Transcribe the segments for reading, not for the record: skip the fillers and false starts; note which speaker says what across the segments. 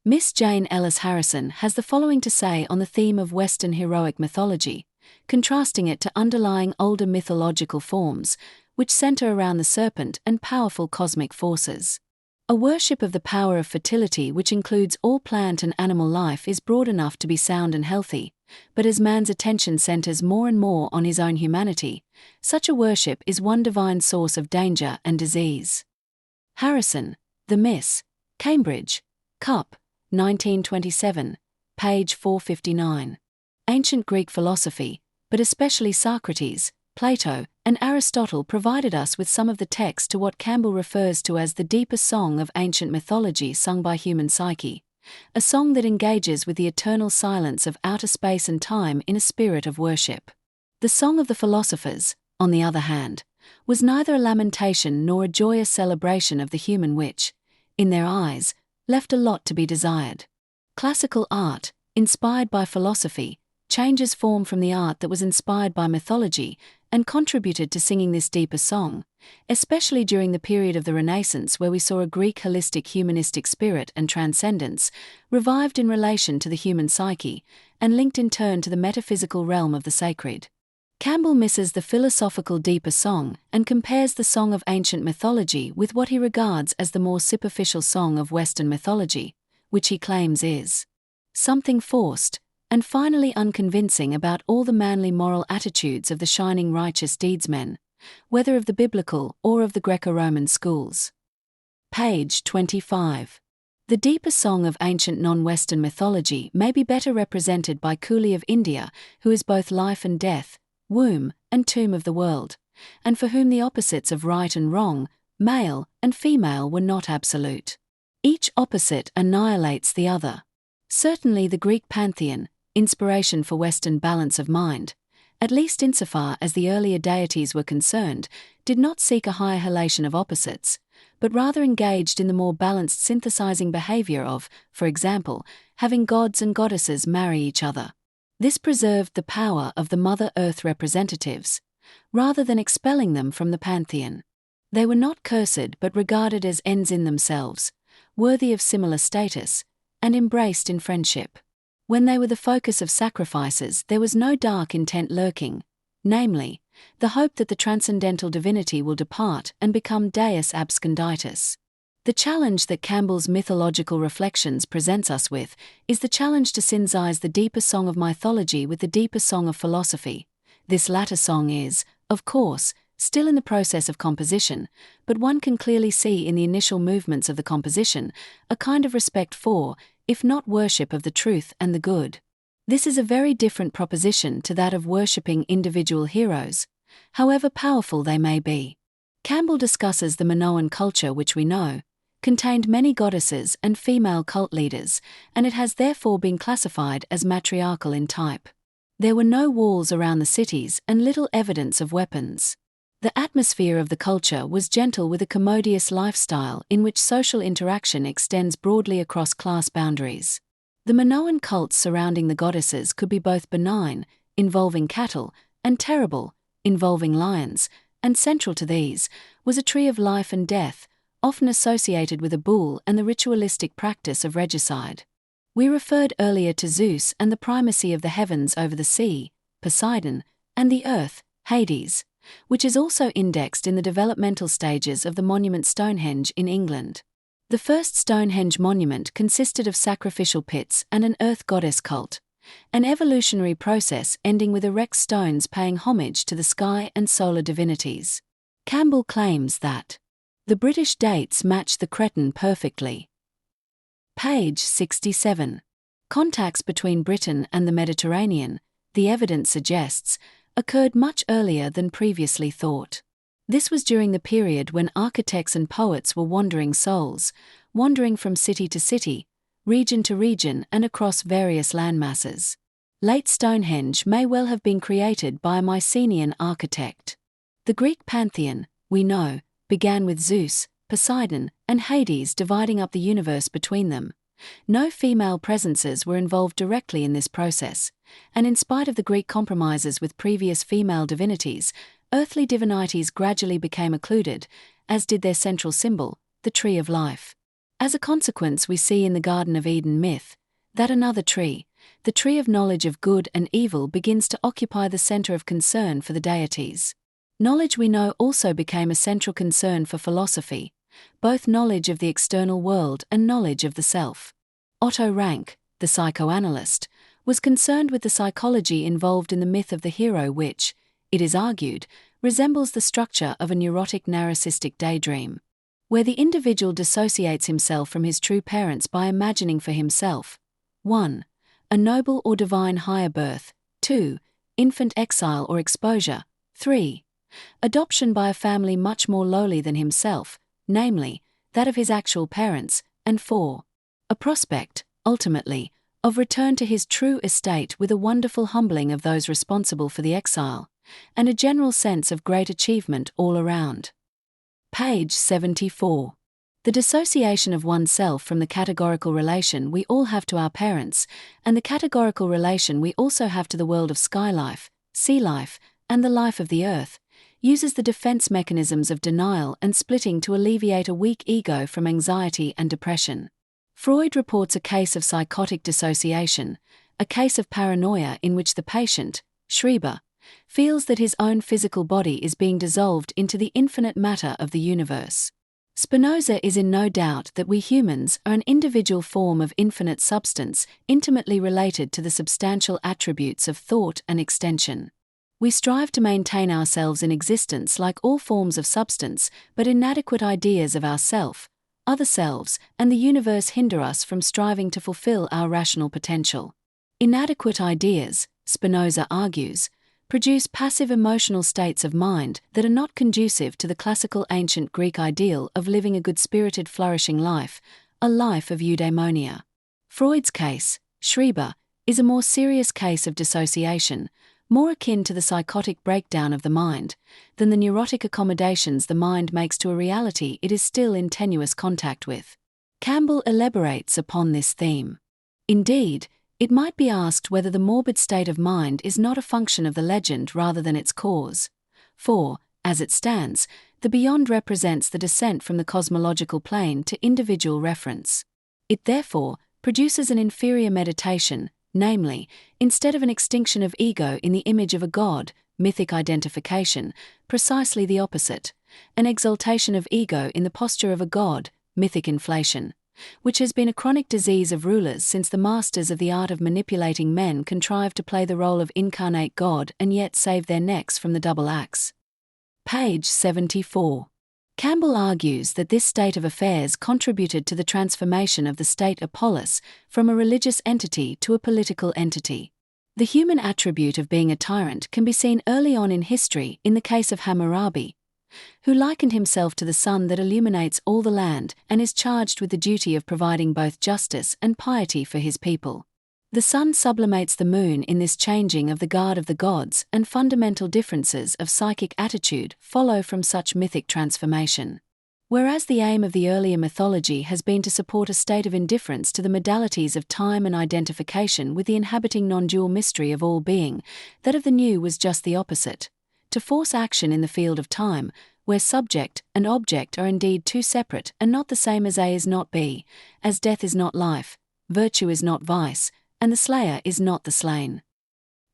Speaker 1: Miss Jane Ellis Harrison has the following to say on the theme of Western heroic mythology, contrasting it to underlying older mythological forms, which center around the serpent and powerful cosmic forces. A worship of the power of fertility which includes all plant and animal life is broad enough to be sound and healthy, but as man's attention centers more and more on his own humanity, such a worship is one divine source of danger and disease. Harrison, The Miss, Cambridge, Cup, 1927, page 459. Ancient Greek philosophy, but especially Socrates, Plato, and Aristotle provided us with some of the text to what Campbell refers to as the deeper song of ancient mythology sung by human psyche, a song that engages with the eternal silence of outer space and time in a spirit of worship. The Song of the Philosophers, on the other hand, was neither a lamentation nor a joyous celebration of the human which, in their eyes, left a lot to be desired. Classical art, inspired by philosophy, changes form from the art that was inspired by mythology and contributed to singing this deeper song, especially during the period of the Renaissance where we saw a Greek holistic humanistic spirit and transcendence revived in relation to the human psyche and linked in turn to the metaphysical realm of the sacred. Campbell misses the philosophical deeper song and compares the song of ancient mythology with what he regards as the more superficial song of Western mythology, which he claims is something forced and finally unconvincing about all the manly moral attitudes of the shining righteous deedsmen, whether of the biblical or of the Greco-Roman schools. Page 25. The deeper song of ancient non-Western mythology may be better represented by Kali of India, who is both life and death, womb and tomb of the world, and for whom the opposites of right and wrong, male and female, were not absolute. Each opposite annihilates the other. Certainly the Greek pantheon, inspiration for Western balance of mind, at least insofar as the earlier deities were concerned, did not seek a higher halation of opposites, but rather engaged in the more balanced synthesizing behavior of, for example, having gods and goddesses marry each other. This preserved the power of the Mother Earth representatives, rather than expelling them from the pantheon. They were not cursed but regarded as ends in themselves, worthy of similar status, and embraced in friendship. When they were the focus of sacrifices, there was no dark intent lurking, namely, the hope that the transcendental divinity will depart and become Deus absconditus. The challenge that Campbell's mythological reflections presents us with is the challenge to synthesize the deeper song of mythology with the deeper song of philosophy. This latter song is, of course, still in the process of composition, but one can clearly see in the initial movements of the composition a kind of respect for, if not worship of the truth and the good. This is a very different proposition to that of worshipping individual heroes, however powerful they may be. Campbell discusses the Minoan culture which we know contained many goddesses and female cult leaders, and it has therefore been classified as matriarchal in type. There were no walls around the cities and little evidence of weapons. The atmosphere of the culture was gentle with a commodious lifestyle in which social interaction extends broadly across class boundaries. The Minoan cults surrounding the goddesses could be both benign, involving cattle, and terrible, involving lions, and central to these was a tree of life and death, often associated with a bull and the ritualistic practice of regicide. We referred earlier to Zeus and the primacy of the heavens over the sea, Poseidon, and the earth, Hades, which is also indexed in the developmental stages of the monument Stonehenge in England. The first Stonehenge monument consisted of sacrificial pits and an earth goddess cult, an evolutionary process ending with erect stones paying homage to the sky and solar divinities. Campbell claims that the British dates match the Cretan perfectly. Page 67. Contacts between Britain and the Mediterranean, the evidence suggests, occurred much earlier than previously thought. This was during the period when architects and poets were wandering souls, wandering from city to city, region to region and across various landmasses. Late Stonehenge may well have been created by a Mycenaean architect. The Greek pantheon, we know, began with Zeus, Poseidon, and Hades dividing up the universe between them. No female presences were involved directly in this process, and in spite of the Greek compromises with previous female divinities, earthly divinities gradually became occluded, as did their central symbol, the Tree of Life. As a consequence, we see in the Garden of Eden myth that another tree, the tree of knowledge of good and evil, begins to occupy the center of concern for the deities. Knowledge, we know, also became a central concern for philosophy, both knowledge of the external world and knowledge of the self. Otto Rank, the psychoanalyst, was concerned with the psychology involved in the myth of the hero, which, it is argued, resembles the structure of a neurotic narcissistic daydream, where the individual dissociates himself from his true parents by imagining for himself 1. A noble or divine higher birth, 2. Infant exile or exposure, 3. Adoption by a family much more lowly than himself, namely, that of his actual parents, and 4. A prospect, ultimately, of return to his true estate with a wonderful humbling of those responsible for the exile, and a general sense of great achievement all around. Page 74. The dissociation of oneself from the categorical relation we all have to our parents, and the categorical relation we also have to the world of sky life, sea life, and the life of the earth, uses the defense mechanisms of denial and splitting to alleviate a weak ego from anxiety and depression. Freud reports a case of psychotic dissociation, a case of paranoia in which the patient, Schreiber, feels that his own physical body is being dissolved into the infinite matter of the universe. Spinoza is in no doubt that we humans are an individual form of infinite substance intimately related to the substantial attributes of thought and extension. We strive to maintain ourselves in existence like all forms of substance, but inadequate ideas of ourself, other selves, and the universe hinder us from striving to fulfill our rational potential. Inadequate ideas, Spinoza argues, produce passive emotional states of mind that are not conducive to the classical ancient Greek ideal of living a good-spirited, flourishing life, a life of eudaimonia. Freud's case, Schreiber, is a more serious case of dissociation, more akin to the psychotic breakdown of the mind, than the neurotic accommodations the mind makes to a reality it is still in tenuous contact with. Campbell elaborates upon this theme. Indeed, it might be asked whether the morbid state of mind is not a function of the legend rather than its cause. For, as it stands, the beyond represents the descent from the cosmological plane to individual reference. It therefore produces an inferior meditation, namely, instead of an extinction of ego in the image of a god, mythic identification, precisely the opposite, an exaltation of ego in the posture of a god, mythic inflation, which has been a chronic disease of rulers since the masters of the art of manipulating men contrived to play the role of incarnate God and yet save their necks from the double axe. Page 74. Campbell argues that this state of affairs contributed to the transformation of the state Apollos from a religious entity to a political entity. The human attribute of being a tyrant can be seen early on in history in the case of Hammurabi, who likened himself to the sun that illuminates all the land and is charged with the duty of providing both justice and piety for his people. The sun sublimates the moon in this changing of the guard of the gods, and fundamental differences of psychic attitude follow from such mythic transformation. Whereas the aim of the earlier mythology has been to support a state of indifference to the modalities of time and identification with the inhabiting non-dual mystery of all being, that of the new was just the opposite. To force action in the field of time, where subject and object are indeed two separate and not the same as A is not B, as death is not life, virtue is not vice, and the slayer is not the slain.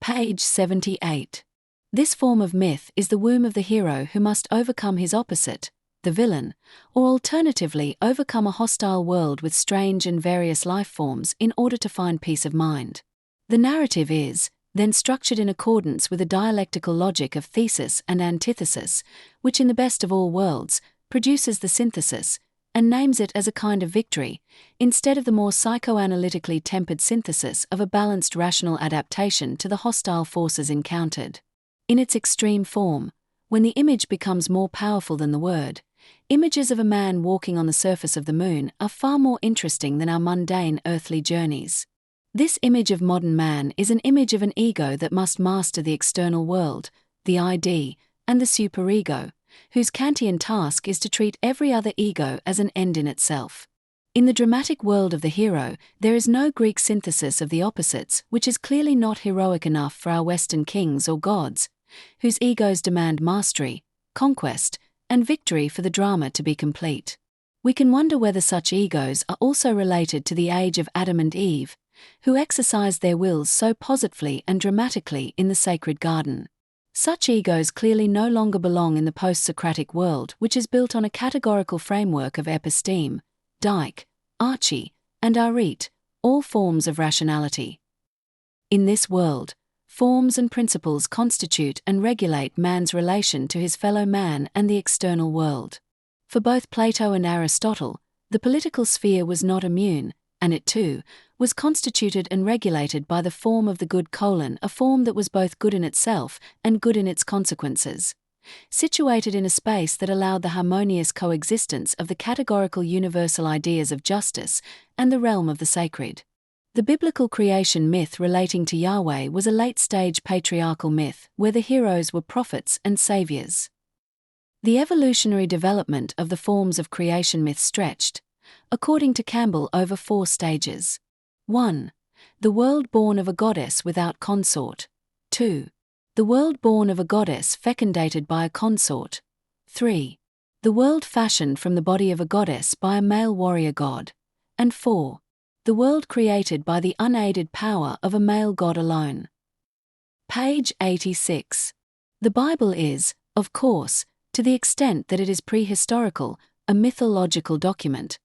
Speaker 1: Page 78. This form of myth is the womb of the hero who must overcome his opposite, the villain, or alternatively overcome a hostile world with strange and various life forms in order to find peace of mind. The narrative is, then, structured in accordance with a dialectical logic of thesis and antithesis, which in the best of all worlds produces the synthesis, and names it as a kind of victory, instead of the more psychoanalytically tempered synthesis of a balanced rational adaptation to the hostile forces encountered. In its extreme form, when the image becomes more powerful than the word, images of a man walking on the surface of the moon are far more interesting than our mundane earthly journeys. This image of modern man is an image of an ego that must master the external world, the ID, and the superego, whose Kantian task is to treat every other ego as an end in itself. In the dramatic world of the hero, there is no Greek synthesis of the opposites, which is clearly not heroic enough for our Western kings or gods, whose egos demand mastery, conquest, and victory for the drama to be complete. We can wonder whether such egos are also related to the age of Adam and Eve, who exercised their wills so positively and dramatically in the sacred garden. Such egos clearly no longer belong in the post-Socratic world, which is built on a categorical framework of episteme, dike, archie, and arete, all forms of rationality. In this world, forms and principles constitute and regulate man's relation to his fellow man and the external world. For both Plato and Aristotle, the political sphere was not immune, and it too was constituted and regulated by the form of the good a form that was both good in itself and good in its consequences, situated in a space that allowed the harmonious coexistence of the categorical universal ideas of justice and the realm of the sacred. The biblical creation myth relating to Yahweh was a late-stage patriarchal myth where the heroes were prophets and saviors. The evolutionary development of the forms of creation myth stretched, according to Campbell, over 4 stages. 1. The world born of a goddess without consort. 2. The world born of a goddess fecundated by a consort. 3. The world fashioned from the body of a goddess by a male warrior god. And 4. The world created by the unaided power of a male god alone. Page 86. The Bible is, of course, to the extent that it is prehistorical, a mythological document,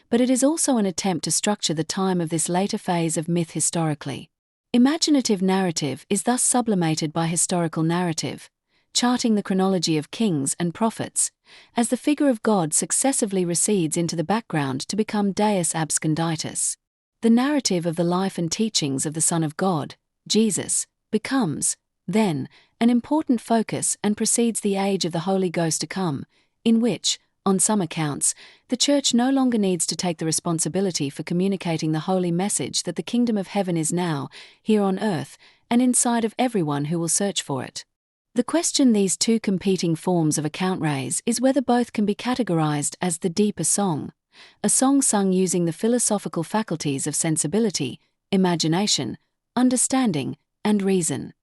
Speaker 1: but it is also an attempt to structure the time of this later phase of myth historically. Imaginative narrative is thus sublimated by historical narrative, charting the chronology of kings and prophets, as the figure of God successively recedes into the background to become Deus absconditus. The narrative of the life and teachings of the Son of God, Jesus, becomes, then, an important focus and precedes the age of the Holy Ghost to come, in which, on some accounts, the Church no longer needs to take the responsibility for communicating the holy message that the kingdom of heaven is now, here on earth, and inside of everyone who will search for it. The question these two competing forms of account raise is whether both can be categorized as the deeper song, a song sung using the philosophical faculties of sensibility, imagination, understanding, and reason.